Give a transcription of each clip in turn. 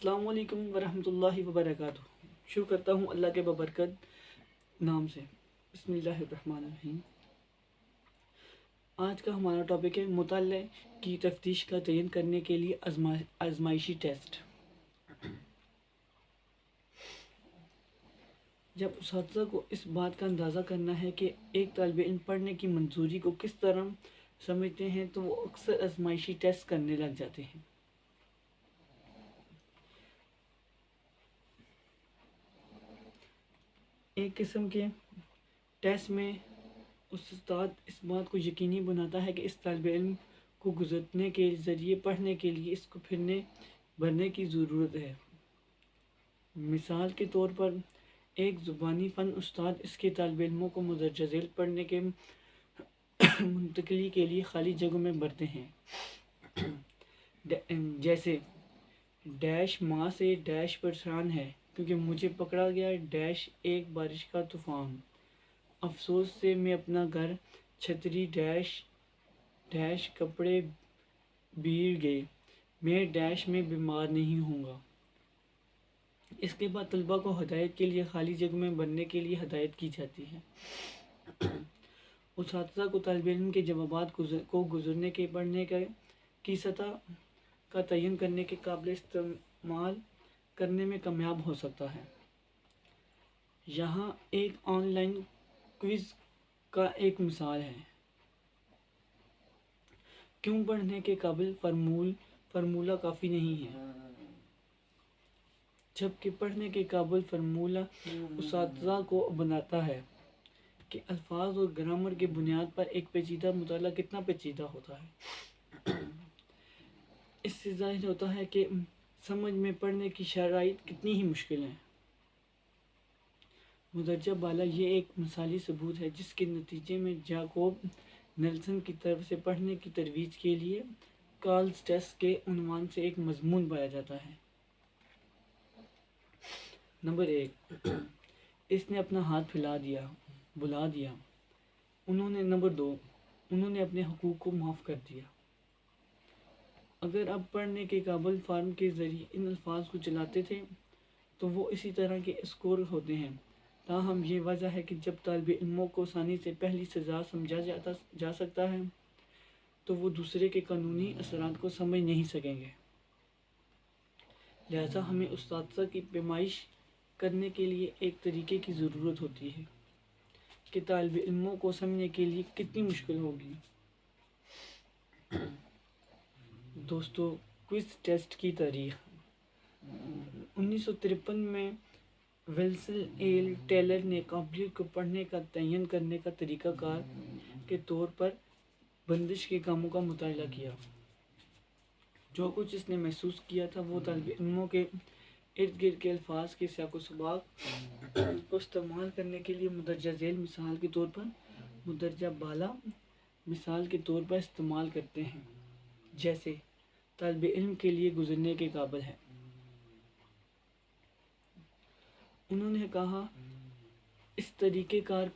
अस्सलाम वालेकुम वरहमतुल्लाहि वबरकातुह। शुरू करता हूँ अल्लाह के बबरकत नाम से। बिस्मिल्लाहिर्रहमानिर्रहीम। आज का हमारा टॉपिक है मुताल्ले की तफ्तीश का तयन करने के लिए आजमाइशी टेस्ट। जब उस्ताद को इस बात का अंदाज़ा करना है कि एक तालिब इल्म पढ़ने की मंजूरी को किस तरह समझते हैं तो वो अक्सर आजमाइशी टेस्ट करने लग जाते हैं। एक किस्म के टेस्ट में उस्ताद इस बात को यकीनी बनाता है कि इस तालिब इल्म को गुज़रने के ज़रिए पढ़ने के लिए इसको फिरने भरने की ज़रूरत है। मिसाल के तौर पर एक ज़ुबानी फ़न उस्ताद इसके तालिब इल्मों को मुदर्रजा ज़ेल पढ़ने के मुंतकली के लिए खाली जगहों में भरते हैं। जैसे डैश माँ से डैश परेशान है क्योंकि मुझे पकड़ा गया डैश एक बारिश का तूफ़ान। अफसोस से मैं अपना घर छतरी डैश डैश कपड़े भीड़ गए, मैं डैश में बीमार नहीं होऊंगा। इसके बाद तलबा को हदायत के लिए खाली जगह में भरने के लिए हदायत की जाती है। उस्ताद को तालिब इल्म के जवाबात को गुजरने के पढ़ने की सतह का तयन करने के काबिल इस्तेमाल करने में कामयाब हो सकता है। यहाँ एक ऑनलाइन क्विज़ का एक मिसाल है। क्यों पढ़ने के काबिल फार्मूला काफ़ी नहीं है, जबकि पढ़ने के काबिल फार्मूला उस्ताद को बनाता है कि अल्फाज और ग्रामर की बुनियाद पर एक पेचीदा मुताला कितना पेचीदा होता है। इससे ज़ाहिर होता है कि समझ में पढ़ने की शराइत कितनी ही मुश्किल है। मुदर्रजा बाला ये एक मिसाली सबूत है जिसके नतीजे में जाकोब नेल्सन की तरफ से पढ़ने की तरवीज के लिए कार्ल्स टेस्ट के उन्वान से एक मजमून पाया जाता है। नंबर 1, इसने अपना हाथ बुला दिया। नंबर 2, उन्होंने अपने हुकूक को माफ़ कर दिया। अगर आप पढ़ने के काबिल फार्म के ज़रिए इन अल्फाज को चलाते थे तो वो इसी तरह के स्कोर होते हैं। ताहम ये वजह है कि जब तालिब इल्मों को आसानी से पहली सज़ा समझा जा सकता है तो वो दूसरे के कानूनी असरात को समझ नहीं सकेंगे। लिहाजा हमें उस्ताद की पैमाइश करने के लिए एक तरीके की ज़रूरत होती है कि तालिब इल्मों को समझने के लिए कितनी मुश्किल होगी। दोस्तों, क्विज़ टेस्ट की तारीख 1953 में वेल्सल एल टेलर ने काबिलियत को पढ़ने का तयन करने का तरीक़ाकार के तौर पर बंदिश के कामों का मुताला किया। जो कुछ इसने महसूस किया था वो तालिब इल्मों के इर्द गिर्द के अल्फाज के साको सबाक को इस्तेमाल करने के लिए मुदर्रजा ज़ेल मिसाल के तौर पर मुदर्रजा बाला मिसाल के तौर पर इस्तेमाल करते हैं। जैसे तालिब इल्म के लिए गुजरने के काबिल है। उन्होंने कहा इस तरीक़ेकार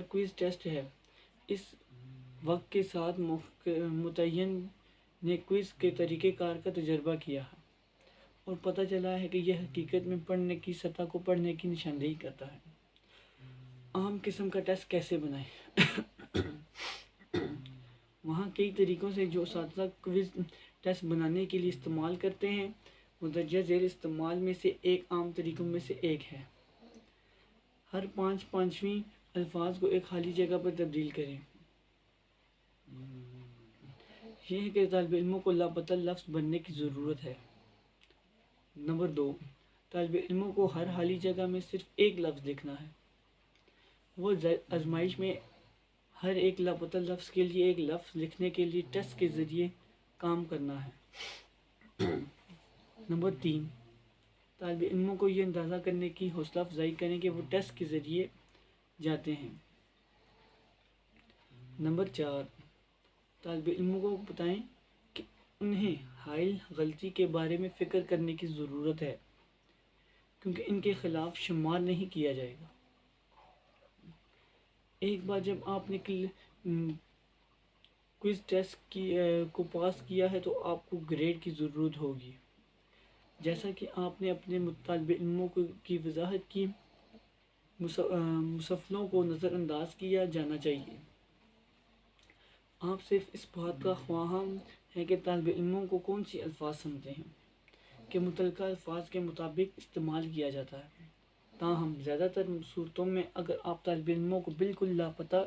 क्विज़ टेस्ट है। इस वक्त के साथ मुतय्यन ने क्विज़ के तरीक़ेकार का तजर्बा किया है और पता चला है कि यह हकीकत में पढ़ने की सतह को पढ़ने की निशानदेही करता है। आम किस्म का टेस्ट कैसे बनाएं? वहाँ कई तरीक़ों से जो उस्ताद क्विज़ टेस्ट बनाने के लिए इस्तेमाल करते हैं। मुदर्रजा ज़ेल इस्तेमाल में से एक आम तरीक़ों में से एक है। हर पाँचवीं अल्फाज को एक खाली जगह पर तब्दील करें। यह है कि तालिब इल्मों को लापता लफ्ज़ बनने की ज़रूरत है। नंबर 2, तालिब इल्मों को हर खाली जगह में सिर्फ एक लफ्ज़ लिखना है। वो आजमाइश में हर एक लापता लफ्ज़ के लिए एक लफ्ज़ लिखने के लिए टेस्ट के ज़रिए काम करना है। नंबर 3, तालिब इल्मों को ये अंदाज़ा करने की हौसला अफजाई करें कि वो टेस्ट के ज़रिए जाते हैं। नंबर 4, तालिब इल्मों को बताएं कि उन्हें हाइल गलती के बारे में फ़िक्र करने की ज़रूरत है क्योंकि इनके ख़िलाफ़ शुमार नहीं किया जाएगा। एक बार जब आपने क्विज़ टेस्ट को पास किया है तो आपको ग्रेड की ज़रूरत होगी। जैसा कि आपने अपने मुतालिब इल्मों की वजाहत की, मुसफ़लों को नज़रअंदाज किया जाना चाहिए। आप सिर्फ इस बात का ख्वाहां है कि तालिब इल्मों को कौन सी अल्फाज समझते हैं कि मुतलका अल्फाज के मुताबिक इस्तेमाल किया जाता है। ताहम ज़्यादातर सूरतों में अगर आप तालिब इल्मों को बिल्कुल लापता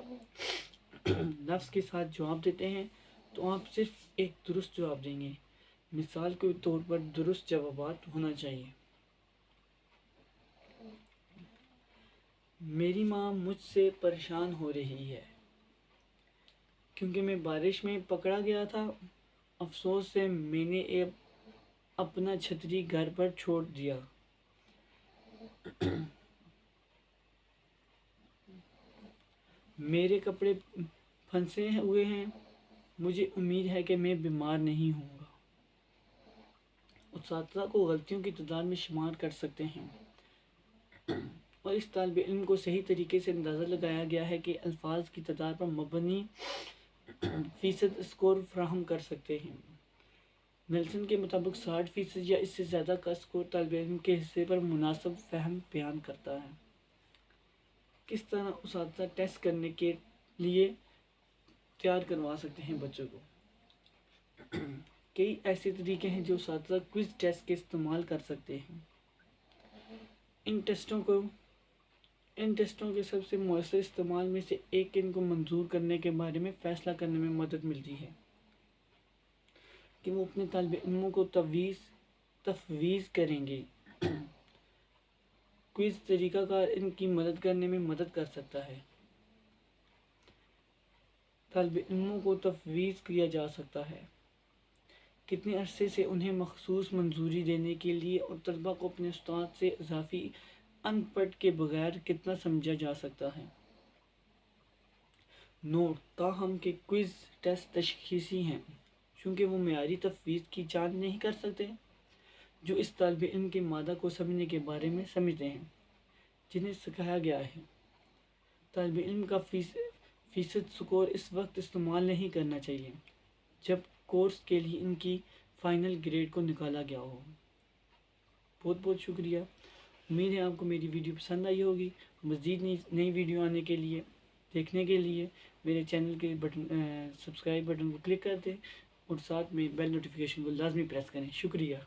लफ्ज़ के साथ जवाब देते हैं तो आप सिर्फ एक दुरुस्त जवाब देंगे। मिसाल के तौर पर दुरुस्त जवाबात होना चाहिए। मेरी माँ मुझसे परेशान हो रही है क्योंकि मैं बारिश में पकड़ा गया था। अफसोस से मैंने अपना छतरी घर पर छोड़ दिया। मेरे कपड़े फंसे हुए हैं। मुझे उम्मीद है कि मैं बीमार नहीं होऊंगा। उस्ताद को गलतियों की तादाद में शुमार कर सकते हैं और इस तालिब इल्म को सही तरीके से अंदाज़ा लगाया गया है कि अल्फाज की तादाद पर मबनी फ़ीसद स्कोर फ्राहम कर सकते हैं। नेल्सन के मुताबिक 60% या इससे ज़्यादा का स्कोर तालिब इल्म के हिस्से पर मुनासिब फ़हम बयान करता है। किस तरह उस्ताद टेस्ट करने के लिए तैयार करवा सकते हैं बच्चों को। कई ऐसे तरीके हैं जो उस्ताद क्विज़ टेस्ट के इस्तेमाल कर सकते हैं। इन टेस्टों के सबसे मौसर इस्तेमाल में से एक इनको मंजूर करने के बारे में फ़ैसला करने में मदद मिलती है कि वो अपने तालिब इल्मों को तफवीज़ करेंगे। क्विज़ तरीक़ाकार इनकी मदद करने में मदद कर सकता है। तालिब इल्मों को तफवीज़ किया जा सकता है कितने अरसे से उन्हें मखसूस मंजूरी देने के लिए और तलबा को अपने उस्ताद से इजाफी अनपढ़ के बगैर कितना समझा जा सकता है। नोट ताहम के क्विज़ टेस्ट तशख़ीसी हैं चूँकि वो मेयारी तफवीज़ की जांच नहीं कर सकते जो इस तालिब इल्म के मादा को समझने के बारे में समझते हैं जिन्हें सिखाया गया है। तालिब इल्म का फ़ीसद स्कोर इस वक्त इस्तेमाल नहीं करना चाहिए जब कोर्स के लिए इनकी फ़ाइनल ग्रेड को निकाला गया हो। बहुत बहुत शुक्रिया। उम्मीद है आपको मेरी वीडियो पसंद आई होगी। मज़ीद नई वीडियो आने के लिए देखने के लिए मेरे चैनल के सब्सक्राइब बटन को क्लिक कर दें और साथ में बेल नोटिफिकेशन को लाजमी प्रेस करें। शुक्रिया।